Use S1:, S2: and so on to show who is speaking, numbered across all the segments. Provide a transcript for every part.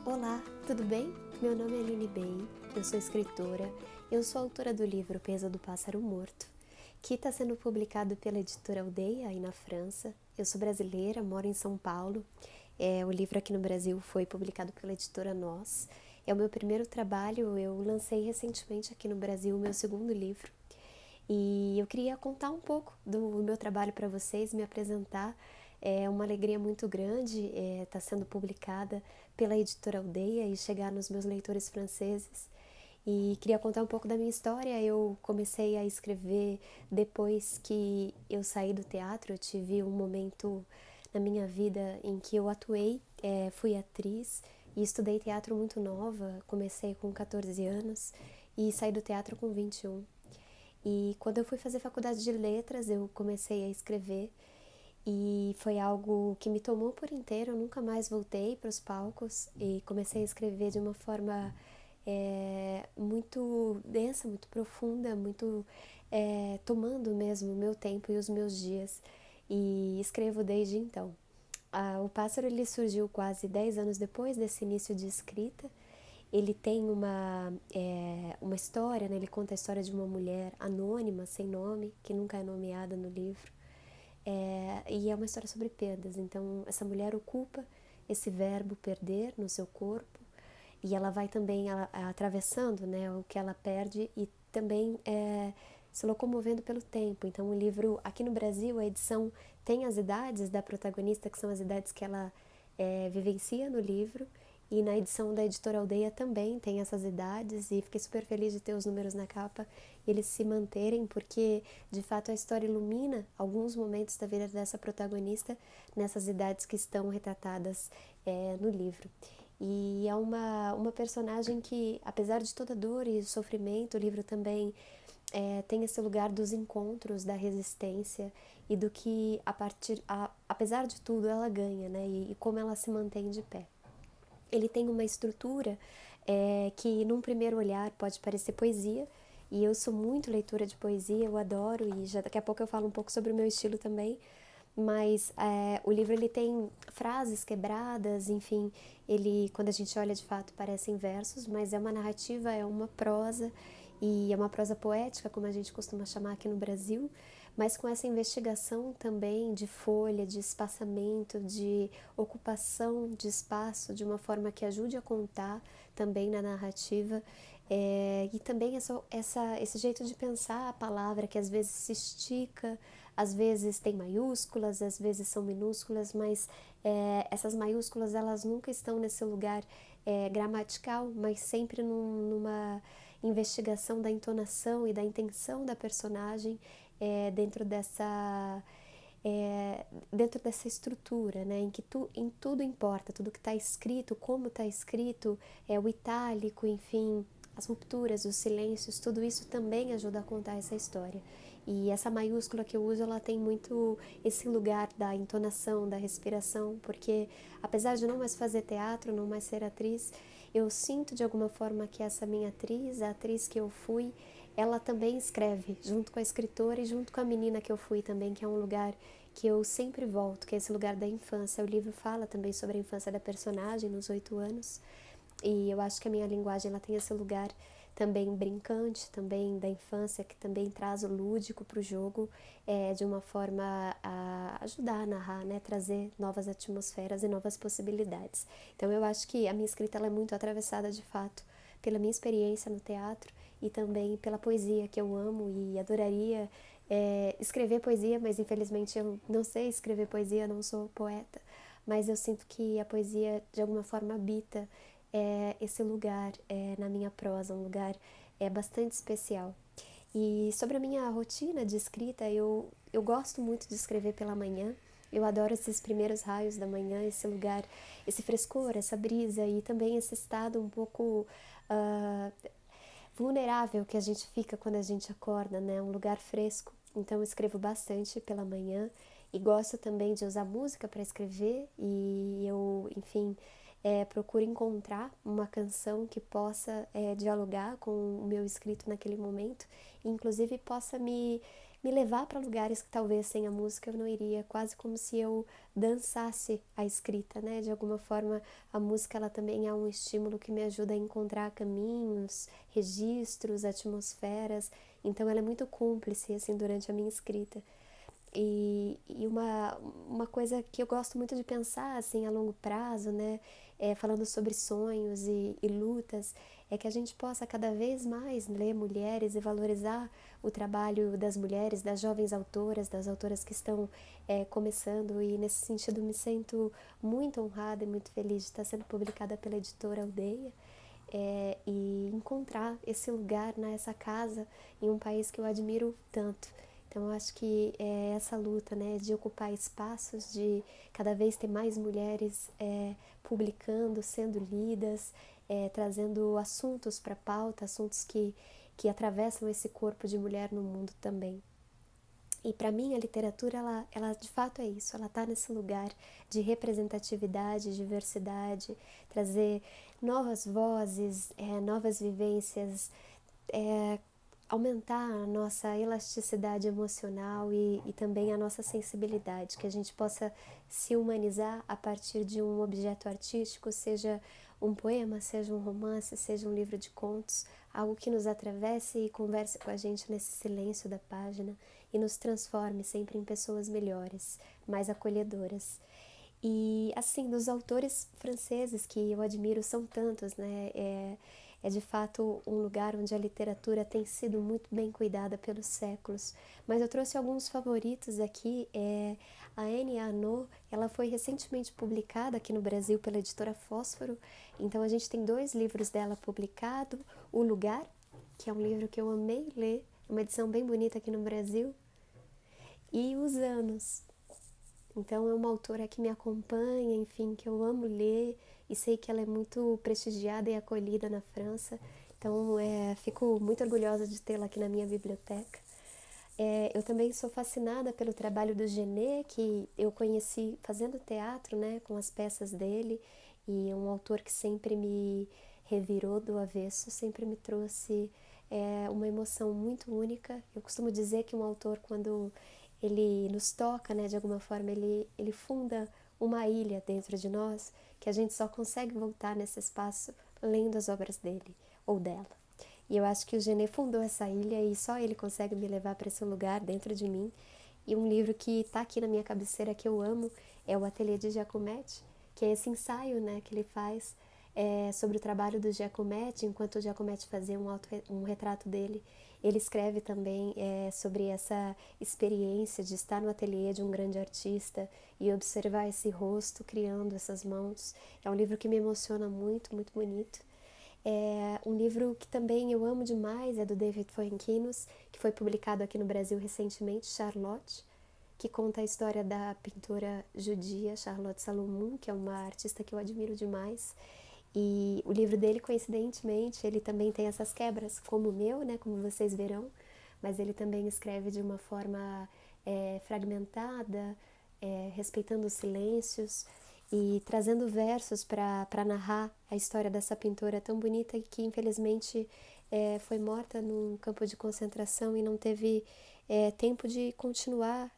S1: Olá, tudo bem? Meu nome é Aline Bey, eu sou escritora, eu sou autora do livro Peso do Pássaro Morto, que está sendo publicado pela editora Aldeia, aí na França. Eu sou brasileira, moro em São Paulo. O livro aqui no Brasil foi publicado pela editora Nós. É o meu primeiro trabalho, eu lancei recentemente aqui no Brasil o meu segundo livro. E eu queria contar um pouco do meu trabalho para vocês, me apresentar. É uma alegria muito grande estar sendo publicada pela editora Aldeia e chegar nos meus leitores franceses. E queria contar um pouco da minha história. Eu comecei a escrever depois que eu saí do teatro. Eu tive um momento na minha vida em que eu atuei, fui atriz e estudei teatro muito nova. Comecei com 14 anos e saí do teatro com 21. E quando eu fui fazer faculdade de letras, eu comecei a escrever e foi algo que me tomou por inteiro. Eu nunca mais voltei para os palcos e comecei a escrever de uma forma muito densa, muito profunda, muito tomando mesmo o meu tempo e os meus dias. E escrevo desde então. O Pássaro ele surgiu quase 10 anos depois desse início de escrita. Ele tem uma história, né? Ele conta a história de uma mulher anônima, sem nome, que nunca é nomeada no livro. E é uma história sobre perdas. Então, essa mulher ocupa esse verbo perder no seu corpo e ela vai também atravessando, né, o que ela perde e também se locomovendo pelo tempo. Então, o livro, aqui no Brasil, a edição tem as idades da protagonista, que são as idades que ela vivencia no livro, e na edição da editora Aldeia também tem essas idades, e fiquei super feliz de ter os números na capa e eles se manterem, porque de fato a história ilumina alguns momentos da vida dessa protagonista nessas idades que estão retratadas no livro. E é uma personagem que, apesar de toda dor e sofrimento, o livro também tem esse lugar dos encontros, da resistência e do que, apesar de tudo, ela ganha, né? E como ela se mantém de pé. Ele tem uma estrutura que, num primeiro olhar, pode parecer poesia, e eu sou muito leitora de poesia, eu adoro, e já daqui a pouco eu falo um pouco sobre o meu estilo também, mas o livro ele tem frases quebradas, enfim, ele, quando a gente olha de fato, parecem versos, mas é uma narrativa, é uma prosa, e é uma prosa poética, como a gente costuma chamar aqui no Brasil, mas com essa investigação também de folha, de espaçamento, de ocupação de espaço, de uma forma que ajude a contar também na narrativa, e também esse jeito de pensar a palavra que às vezes se estica, às vezes tem maiúsculas, às vezes são minúsculas, mas essas maiúsculas elas nunca estão nesse lugar gramatical, mas sempre numa investigação da entonação e da intenção da personagem dentro dessa estrutura, né, em que em tudo importa, tudo que está escrito, como está escrito, o itálico, enfim, as rupturas, os silêncios, tudo isso também ajuda a contar essa história. E essa maiúscula que eu uso, ela tem muito esse lugar da entonação, da respiração, porque apesar de não mais fazer teatro, não mais ser atriz, eu sinto de alguma forma que essa minha atriz, a atriz que eu fui, ela também escreve, junto com a escritora e junto com a menina que eu fui também, que é um lugar que eu sempre volto, que é esse lugar da infância. O livro fala também sobre a infância da personagem, nos 8 anos, e eu acho que a minha linguagem ela tem esse lugar também brincante, também da infância, que também traz o lúdico para o jogo, de uma forma a ajudar a narrar, né, trazer novas atmosferas e novas possibilidades. Então eu acho que a minha escrita ela é muito atravessada de fato pela minha experiência no teatro e também pela poesia que eu amo e adoraria escrever poesia, mas infelizmente eu não sei escrever poesia, não sou poeta, mas eu sinto que a poesia de alguma forma habita esse lugar na minha prosa, um lugar bastante especial. E sobre a minha rotina de escrita, eu gosto muito de escrever pela manhã. Eu adoro esses primeiros raios da manhã, esse lugar, esse frescor, essa brisa e também esse estado um pouco vulnerável que a gente fica quando a gente acorda, né? Um lugar fresco. Então eu escrevo bastante pela manhã e gosto também de usar música para escrever e eu, enfim, procuro encontrar uma canção que possa dialogar com o meu escrito naquele momento e inclusive possa me me levar para lugares que talvez sem a música eu não iria, quase como se eu dançasse a escrita, né? De alguma forma, a música ela também é um estímulo que me ajuda a encontrar caminhos, registros, atmosferas, então ela é muito cúmplice, assim, durante a minha escrita. E uma coisa que eu gosto muito de pensar, assim, a longo prazo, né, falando sobre sonhos e lutas, é que a gente possa cada vez mais ler mulheres e valorizar o trabalho das mulheres, das jovens autoras, das autoras que estão começando, e nesse sentido me sinto muito honrada e muito feliz de estar sendo publicada pela editora Aldeia, e encontrar esse lugar, né, essa casa em um país que eu admiro tanto. Então, eu acho que é essa luta, né, de ocupar espaços, de cada vez ter mais mulheres publicando, sendo lidas, trazendo assuntos para pauta, assuntos que atravessam esse corpo de mulher no mundo também. E para mim a literatura, ela de fato é isso, ela está nesse lugar de representatividade, diversidade, trazer novas vozes, novas vivências, é, aumentar a nossa elasticidade emocional e também a nossa sensibilidade, que a gente possa se humanizar a partir de um objeto artístico, seja um poema, seja um romance, seja um livro de contos, algo que nos atravesse e converse com a gente nesse silêncio da página e nos transforme sempre em pessoas melhores, mais acolhedoras. E, assim, dos autores franceses que eu admiro são tantos, né? É de fato um lugar onde a literatura tem sido muito bem cuidada pelos séculos. Mas eu trouxe alguns favoritos aqui. A Anne Arnaud, ela foi recentemente publicada aqui no Brasil pela editora Fósforo. Então a gente tem 2 livros dela publicados. O Lugar, que é um livro que eu amei ler, uma edição bem bonita aqui no Brasil. E Os Anos. Então é uma autora que me acompanha, enfim, que eu amo ler e sei que ela é muito prestigiada e acolhida na França. Então fico muito orgulhosa de tê-la aqui na minha biblioteca. Eu também sou fascinada pelo trabalho do Genet, que eu conheci fazendo teatro, né, com as peças dele, e é um autor que sempre me revirou do avesso, sempre me trouxe uma emoção muito única. Eu costumo dizer que um autor, quando ele nos toca, né, de alguma forma, ele funda uma ilha dentro de nós, que a gente só consegue voltar nesse espaço lendo as obras dele ou dela. E eu acho que o Genet fundou essa ilha e só ele consegue me levar para esse lugar dentro de mim. E um livro que está aqui na minha cabeceira que eu amo é o Ateliê de Giacometti, que é esse ensaio, né, que ele faz sobre o trabalho do Giacometti, enquanto o Giacometti fazia um retrato dele. Ele escreve também sobre essa experiência de estar no ateliê de um grande artista e observar esse rosto criando essas mãos. É um livro que me emociona muito, muito bonito. Um livro que também eu amo demais é do David Fuenquinos, que foi publicado aqui no Brasil recentemente, Charlotte, que conta a história da pintora judia Charlotte Salomon, que é uma artista que eu admiro demais. E o livro dele, coincidentemente, ele também tem essas quebras, como o meu, né, como vocês verão, mas ele também escreve de uma forma fragmentada, respeitando os silêncios e trazendo versos para narrar a história dessa pintora tão bonita e que infelizmente foi morta num campo de concentração e não teve tempo de continuar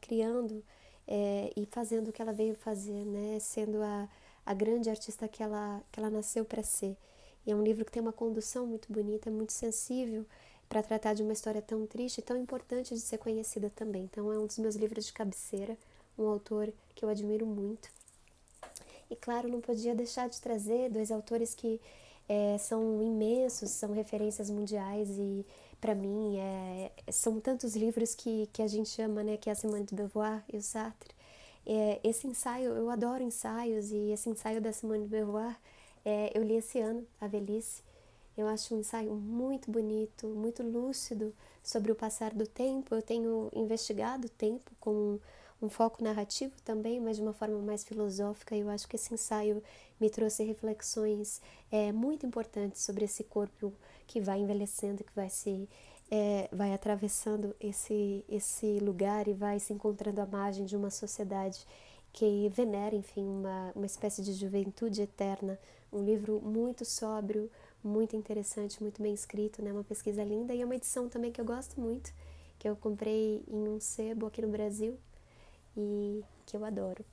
S1: criando e fazendo o que ela veio fazer, né? Sendo a grande artista que ela nasceu para ser. E é um livro que tem uma condução muito bonita, muito sensível para tratar de uma história tão triste e tão importante de ser conhecida também. Então é um dos meus livros de cabeceira, um autor que eu admiro muito. E claro, não podia deixar de trazer 2 autores que são imensos, são referências mundiais e para mim são tantos livros que a gente ama, né, que é a Simone de Beauvoir e o Sartre. Esse ensaio, eu adoro ensaios e esse ensaio da Simone de Beauvoir eu li esse ano, A Velhice. Eu acho um ensaio muito bonito, muito lúcido sobre o passar do tempo. Eu tenho investigado o tempo com um foco narrativo também, mas de uma forma mais filosófica. E eu acho que esse ensaio me trouxe reflexões muito importantes sobre esse corpo que vai envelhecendo, que vai atravessando esse lugar e vai se encontrando à margem de uma sociedade que venera, enfim, uma espécie de juventude eterna. Um livro muito sóbrio, muito interessante, muito bem escrito, né? Uma pesquisa linda e é uma edição também que eu gosto muito, que eu comprei em um sebo aqui no Brasil e que eu adoro.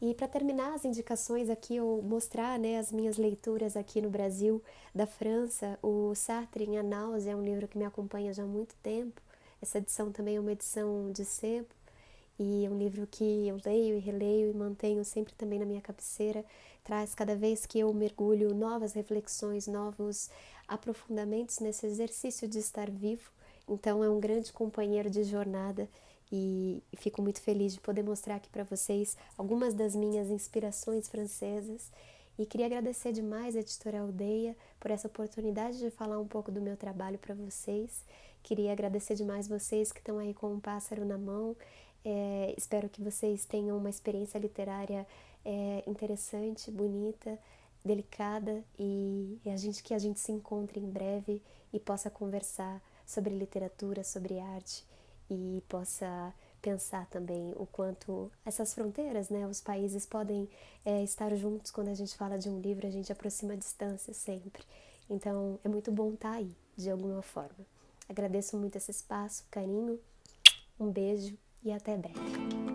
S1: E para terminar as indicações aqui, eu mostrar, né, as minhas leituras aqui no Brasil, da França, o Sartre em A Náusea é um livro que me acompanha já há muito tempo. Essa edição também é uma edição de sebo e é um livro que eu leio e releio e mantenho sempre também na minha cabeceira. Traz cada vez que eu mergulho novas reflexões, novos aprofundamentos nesse exercício de estar vivo. Então é um grande companheiro de jornada e fico muito feliz de poder mostrar aqui para vocês algumas das minhas inspirações francesas. E queria agradecer demais a Editora Aldeia por essa oportunidade de falar um pouco do meu trabalho para vocês. Queria agradecer demais vocês que estão aí com um pássaro na mão. Espero que vocês tenham uma experiência literária interessante, bonita, delicada e que a gente se encontre em breve e possa conversar sobre literatura, sobre arte e possa pensar também o quanto essas fronteiras, né, os países podem estar juntos. Quando a gente fala de um livro, a gente aproxima a distância sempre. Então é muito bom estar aí, de alguma forma. Agradeço muito esse espaço, carinho, um beijo e até breve.